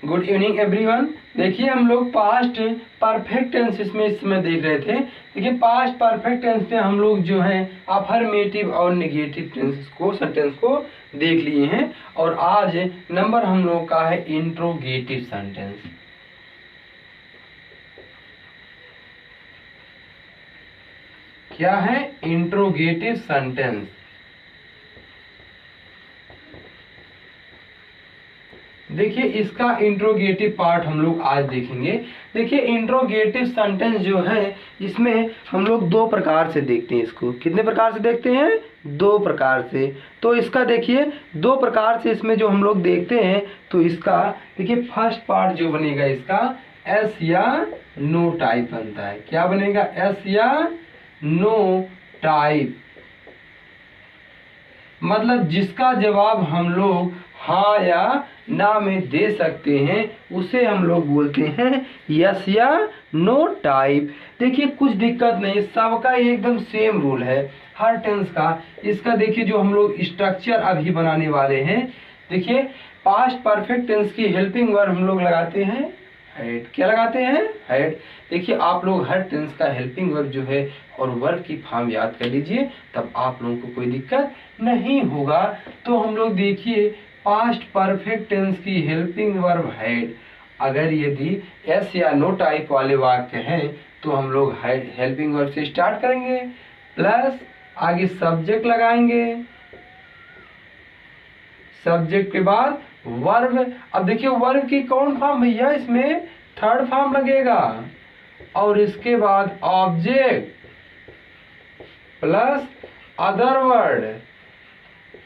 Good evening everyone. देखिए हम लोग पास्ट परफेक्ट टेंसेस में इस समय देख रहे थे। देखिए पास्ट परफेक्ट टेंस में हम लोग जो है अफर्मेटिव और नेगेटिव टेंसेस को सेंटेंस को देख लिए हैं और आज नंबर हम लोग का है इंट्रोगेटिव सेंटेंस। क्या है इंट्रोगेटिव सेंटेंस? देखिए इसका इंट्रोगेटिव पार्ट हम लोग आज देखेंगे। देखिए इंट्रोगेटिव सेंटेंस जो है इसमें हम लोग दो प्रकार से देखते हैं इसको। कितने प्रकार से देखते हैं? दो प्रकार से। तो इसका देखिए दो प्रकार से इसमें जो हम लोग देखते हैं तो इसका देखिए फर्स्ट पार्ट जो बनेगा इसका एस या नो टाइप बनता है। क्या बनेगा? एस या नो टाइप, मतलब जिसका जवाब हम लोग हाँ या ना में दे सकते हैं उसे हम लोग बोलते हैं यस या नो टाइप। देखिए कुछ दिक्कत नहीं, सबका एकदम सेम रूल है हर टेंस का। इसका देखिए जो हम लोग स्ट्रक्चर अभी बनाने वाले हैं, देखिए पास्ट परफेक्ट टेंस की हेल्पिंग वर्ब हम लोग लगाते हैं हेड। क्या लगाते हैं? हेड। देखिए आप लोग हर टेंस का हेल्पिंग वर्ब जो है और वर्ब की फॉर्म याद कर लीजिए, तब आप लोगों को कोई दिक्कत नहीं होगा। तो हम लोग देखिए पास्ट परफेक्ट टेंस की हेल्पिंग वर्ब हेड, अगर यदि एस या नो टाइप वाले वाक्य हैं तो हम लोग हेल्पिंग वर्ब से स्टार्ट करेंगे, प्लस आगे सब्जेक्ट लगाएंगे, सब्जेक्ट के बाद वर्ब। अब देखिए वर्ब की कौन फॉर्म भैया? इसमें थर्ड फॉर्म लगेगा और इसके बाद ऑब्जेक्ट प्लस अदर वर्ड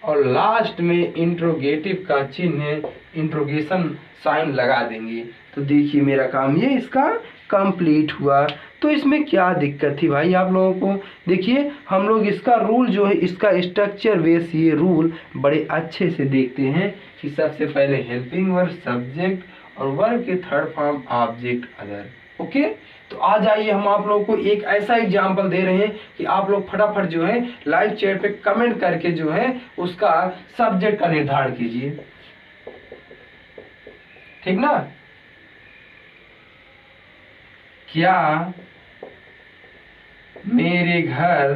और लास्ट में इंट्रोगेटिव का चिन्ह इंट्रोगेशन साइन लगा देंगे। तो देखिए मेरा काम ये इसका कंप्लीट हुआ। तो इसमें क्या दिक्कत थी भाई आप लोगों को? देखिए हम लोग इसका रूल जो है, इसका स्ट्रक्चर बेस ये रूल बड़े अच्छे से देखते हैं कि सबसे पहले हेल्पिंग वर्ब, सब्जेक्ट और वर्ब के third form object other. Okay, तो आ जाइए हम आप लोगों को एक ऐसा एग्जाम्पल दे रहे हैं कि आप लोग फटाफट जो है लाइव चैट पे कमेंट करके जो है उसका सब्जेक्ट का निर्धारण कीजिए, ठीक ना? क्या मेरे घर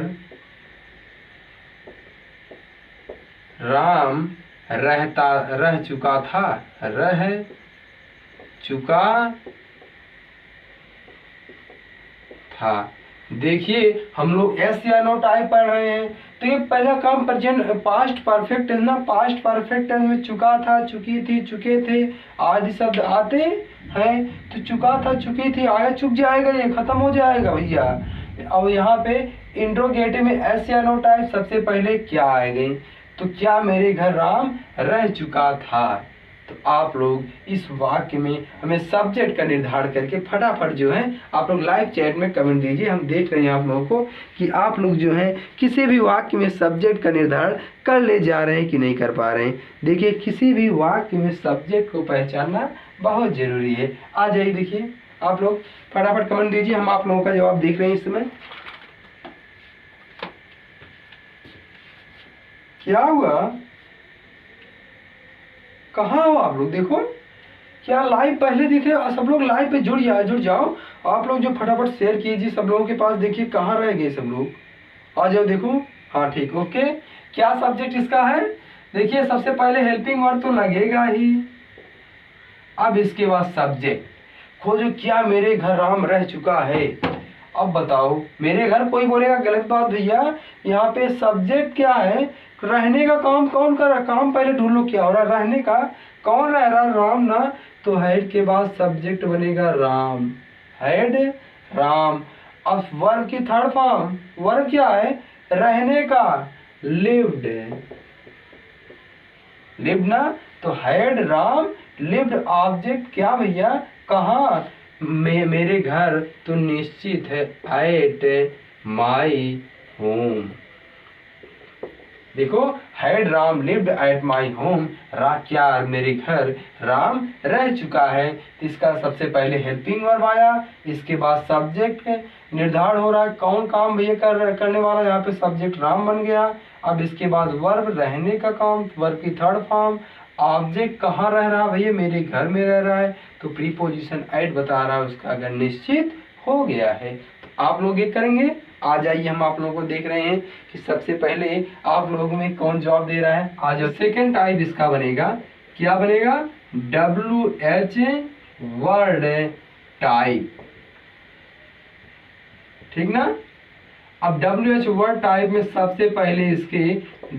राम रह चुका था। रह चुका था। देखिए हम लोग एस या नो टाइप पढ़ रहे हैं तो ये पहला काम प्रेजेंट पास्ट परफेक्ट है ना। पास्ट परफेक्ट टेंस में चुका था, चुकी थी, चुके थे आदि शब्द आते हैं। तो चुका था, चुकी थी आया, चुक जाएगा, ये खत्म हो जाएगा भैया। अब यहाँ पे इंट्रोगेटिव में एस या नो टाइप सबसे पहले क्या आएगी? तो क्या मेरे घर राम रह चुका था। तो आप लोग इस वाक्य में हमें सब्जेक्ट का निर्धारण करके फटाफट जो है आप लोग लाइव चैट में कमेंट दीजिए। हम देख रहे हैं आप लोगों को कि आप लोग जो है किसी भी वाक्य में सब्जेक्ट का निर्धारण कर ले जा रहे हैं कि नहीं कर पा रहे हैं। देखिए किसी भी वाक्य में सब्जेक्ट को पहचानना बहुत जरूरी है। आ जाइए, देखिए आप लोग फटाफट कमेंट दीजिए, हम आप लोगों का जवाब देख रहे हैं इस समय। क्या हुआ? कहाँ हो आप लोग? देखो क्या लाइव पहले दिखे? सब लोग लाइव पे जुड़ जाओ। आप लोग जो फटाफट शेयर कीजिए सब लोगों के पास। देखिए कहाँ रह गए सब लोग, आ जाओ। देखो हाँ ठीक, ओके। क्या सब्जेक्ट इसका है? देखिए सबसे पहले हेल्पिंग वर्ब तो लगेगा ही, अब इसके बाद सब्जेक्ट खोजो। क्या मेरे घर राम रह चुका है। अब बताओ मेरे घर, कोई बोलेगा गलत बात भैया, यहाँ पे सब्जेक्ट क्या है? रहने का काम कौन कर रहा? काम पहले ढूंढ, क्या हो रहा? रहने का कौन रह रहा? राम ना। तो हेड के बाद सब्जेक्ट बनेगा राम, हेड राम। अब वर्ब की थर्ड फॉर्म, वर्ब क्या है? रहने का, लिव्ड, लिव्ड ना। तो हेड राम, लिव्ड ऑब्जेक्ट क्या भैया? कहाँ? मेरे घर। तो निश्चित है एट माई होम। देखो had Ram lived at my home, क्या मेरे घर राम रह चुका है। तो इसका सबसे पहले हेल्पिंग वर्ब आया, इसके बाद सब्जेक्ट निर्धारण हो रहा है कौन काम भैया करने वाला, यहाँ पे सब्जेक्ट राम बन गया। अब इसके बाद वर्ब रहने का काम, वर्ब की थर्ड फॉर्म ऑब्जेक्ट कहाँ रह रहा है भैया, मेरे घर में रह रहा है, तो प्रीपोजिशन एट बता रहा है उसका अगर निश्चित हो गया है। तो आप लोग ये करेंगे। आ जाइए, हम आप लोगों को देख रहे हैं कि सबसे पहले आप लोगों में कौन जवाब दे रहा है। आज सेकेंड टाइप इसका बनेगा, क्या बनेगा, WH वर्ड टाइप, ठीक ना। अब WH वर्ड टाइप में सबसे पहले इसके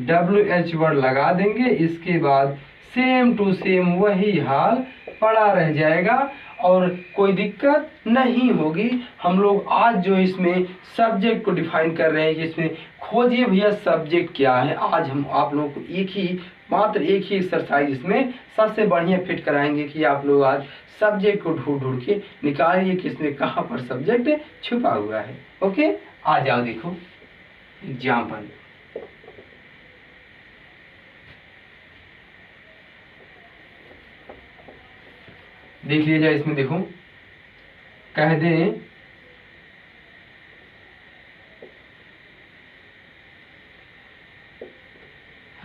WH वर्ड लगा देंगे, इसके बाद सेम टू सेम वही हाल पड़ा रह जाएगा और कोई दिक्कत नहीं होगी। हम लोग आज जो इसमें सब्जेक्ट को डिफाइन कर रहे हैं कि इसमें खोजिए भैया सब्जेक्ट क्या है। आज हम आप लोगों को मात्र एक ही एक्सरसाइज इसमें सबसे बढ़िया फिट कराएंगे कि आप लोग आज सब्जेक्ट को ढूंढ ढूंढ के निकालिए कि इसमें कहाँ पर सब्जेक्ट छुपा हुआ है। ओके, आ जाओ, देखो एग्जाम्पल। देख लीजिए इसमें, देखो कह दें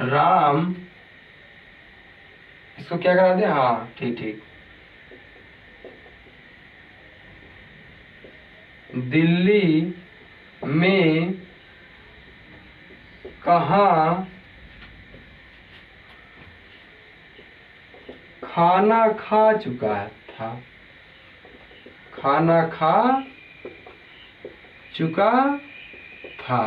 राम, इसको क्या करा दे, हाँ ठीक ठीक, दिल्ली में कहाँ खाना खा चुका था, खाना खा चुका था।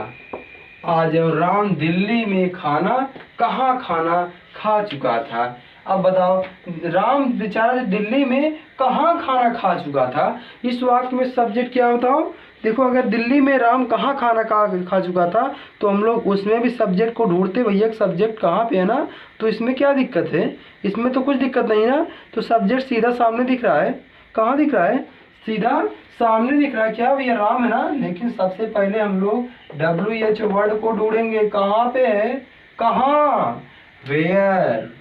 आज राम दिल्ली में कहाँ खाना खा चुका था। अब बताओ, राम बेचारा दिल्ली में कहाँ खाना खा चुका था, इस वाक्य में सब्जेक्ट क्या बताओ। देखो, अगर दिल्ली में राम कहाँ खाना खा चुका था तो हम लोग उसमें भी सब्जेक्ट को ढूंढते, भैया सब्जेक्ट कहाँ पे है ना, तो इसमें क्या दिक्कत है, इसमें तो कुछ दिक्कत नहीं ना। तो सब्जेक्ट सीधा सामने दिख रहा है, कहाँ दिख रहा है, सीधा सामने दिख रहा है, क्या भैया राम है ना। लेकिन सबसे पहले हम लोग WH वर्ड को ढूंढेंगे, कहाँ पे है, कहाँ, वेयर,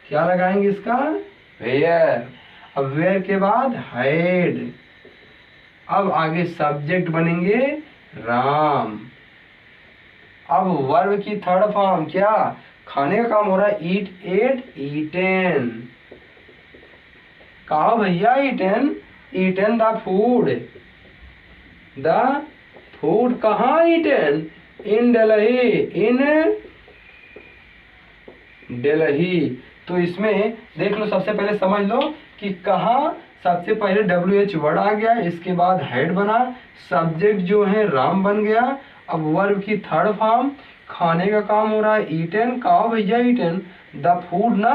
क्या लगाएंगे इसका, वेयर। अब वेयर के बाद हाइड, अब आगे सब्जेक्ट बनेंगे राम। अब वर्ब की थर्ड फॉर्म क्या, खाने का काम हो रहा है, ईट, एट, ईटेन। कहा भैया eaten, eaten the food, the food कहाँ eaten, in Delhi, in Delhi. तो इसमें देख लो, सबसे पहले समझ लो कि कहाँ, सबसे पहले WH वर्ड आ गया, इसके बाद हेड बना, सब्जेक्ट जो है राम बन गया। अब वर्ब की थर्ड फॉर्म, खाने का काम हो रहा है, ईटन, कहा भैया ईटन, द फूड ना,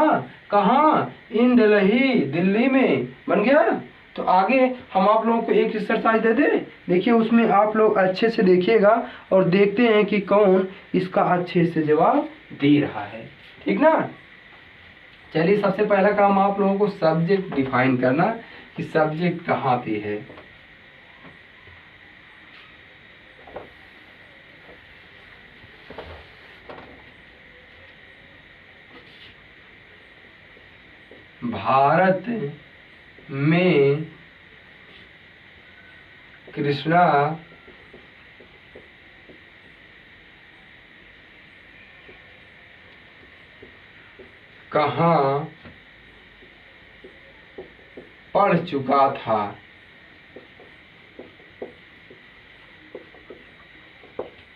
कहाँ, इन दिल्ली, दिल्ली में बन गया। तो आगे हम आप लोगों को एक एक्सरसाइज दे दे, देखिए उसमें आप लोग अच्छे से देखिएगा और देखते हैं कि कौन इसका अच्छे से जवाब दे रहा है, ठीक ना। चलिए, सबसे पहला काम आप लोगों को सब्जेक्ट डिफाइन करना कि सब्जेक्ट कहाँ पे है। भारत में कृष्णा कहाँ पढ़ चुका था,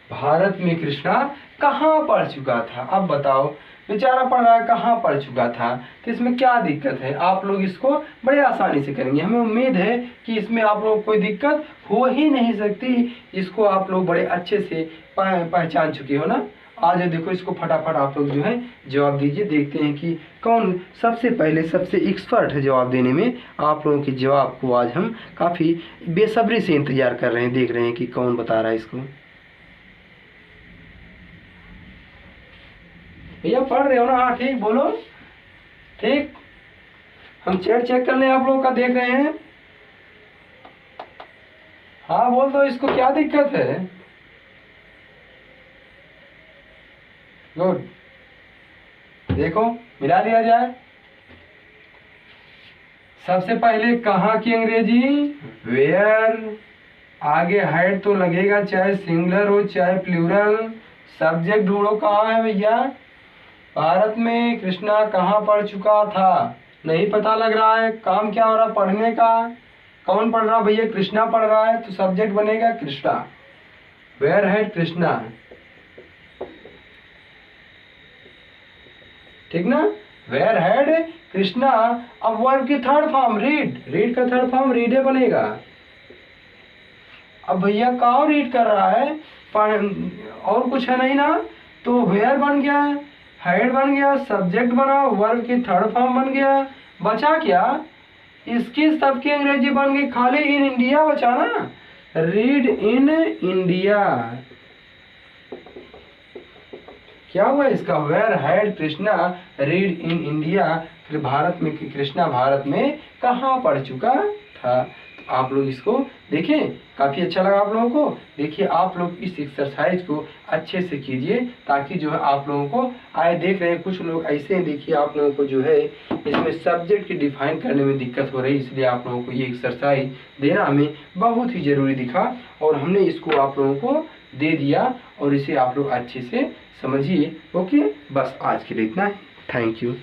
भारत में कृष्णा कहाँ पढ़ चुका था। अब बताओ, बेचारा पढ़ रहा है, कहाँ पढ़ चुका था, तो इसमें क्या दिक्कत है। आप लोग इसको बड़े आसानी से करेंगे, हमें उम्मीद है कि इसमें आप लोग कोई दिक्कत हो ही नहीं सकती। इसको आप लोग बड़े अच्छे से पहचान चुके हो ना। आज देखो, इसको फटाफट आप लोग जो है जवाब दीजिए, देखते हैं कि कौन सबसे पहले सबसे एक्सपर्ट है जवाब देने में। आप लोगों के जवाब को आज हम काफ़ी बेसब्री से इंतजार कर रहे हैं, देख रहे हैं कि कौन बता रहा है इसको। भैया पढ़ रहे हो ना, हाँ ठीक, बोलो ठीक, हम चेक कर लें, आप लोगों का देख रहे हैं, हाँ बोल दो, इसको क्या दिक्कत है। गुड, देखो मिला लिया जाए। सबसे पहले कहाँ की अंग्रेजी, वेयर, आगे हेड तो लगेगा, चाहे सिंगुलर हो चाहे प्लूरल। सब्जेक्ट ढूंढो, कहाँ है भैया, भारत में कृष्णा कहाँ पढ़ चुका था? नहीं पता लग रहा है। काम क्या हो रहा पढ़ने का? कौन पढ़ रहा भैया? कृष्णा पढ़ रहा है, तो सब्जेक्ट बनेगा कृष्णा। वेयर हैड कृष्णा, ठीक ना? Where had Krishna. अब वर्ब की थर्ड फॉर्म रीड, रीड का थर्ड फॉर्म रीडे बनेगा। अब भैया काउ रीड कर रहा है, और कुछ है नहीं ना, तो वेयर बन गया, हैड बन गया, सब्जेक्ट बना, वर्ब की थर्ड फॉर्म बन गया। बचा क्या? इसकी सबकी अंग्रेजी बन गई, खाली इन इंडिया बचा ना, रीड इन इंडिया। क्या हुआ इसका? Where had Krishna read in India, फिर भारत में कृष्णा भारत में कहाँ पढ़ चुका था। तो आप लोग इसको देखें, काफी अच्छा लगा आप लोगों को। देखिए आप लोग इस एक्सरसाइज को अच्छे से कीजिए, ताकि जो है आप लोगों को आए। देख रहे हैं कुछ लोग ऐसे हैं, देखिए आप लोगों को जो है इसमें सब्जेक्ट की डिफाइन करने में दिक्कत हो रही है, इसलिए आप लोगों को ये एक्सरसाइज देना हमें बहुत ही जरूरी दिखा, और हमने इसको आप लोगों को दे दिया, और इसे आप लोग अच्छे से समझिए। ओके, बस आज के लिए इतना ही। Thank you.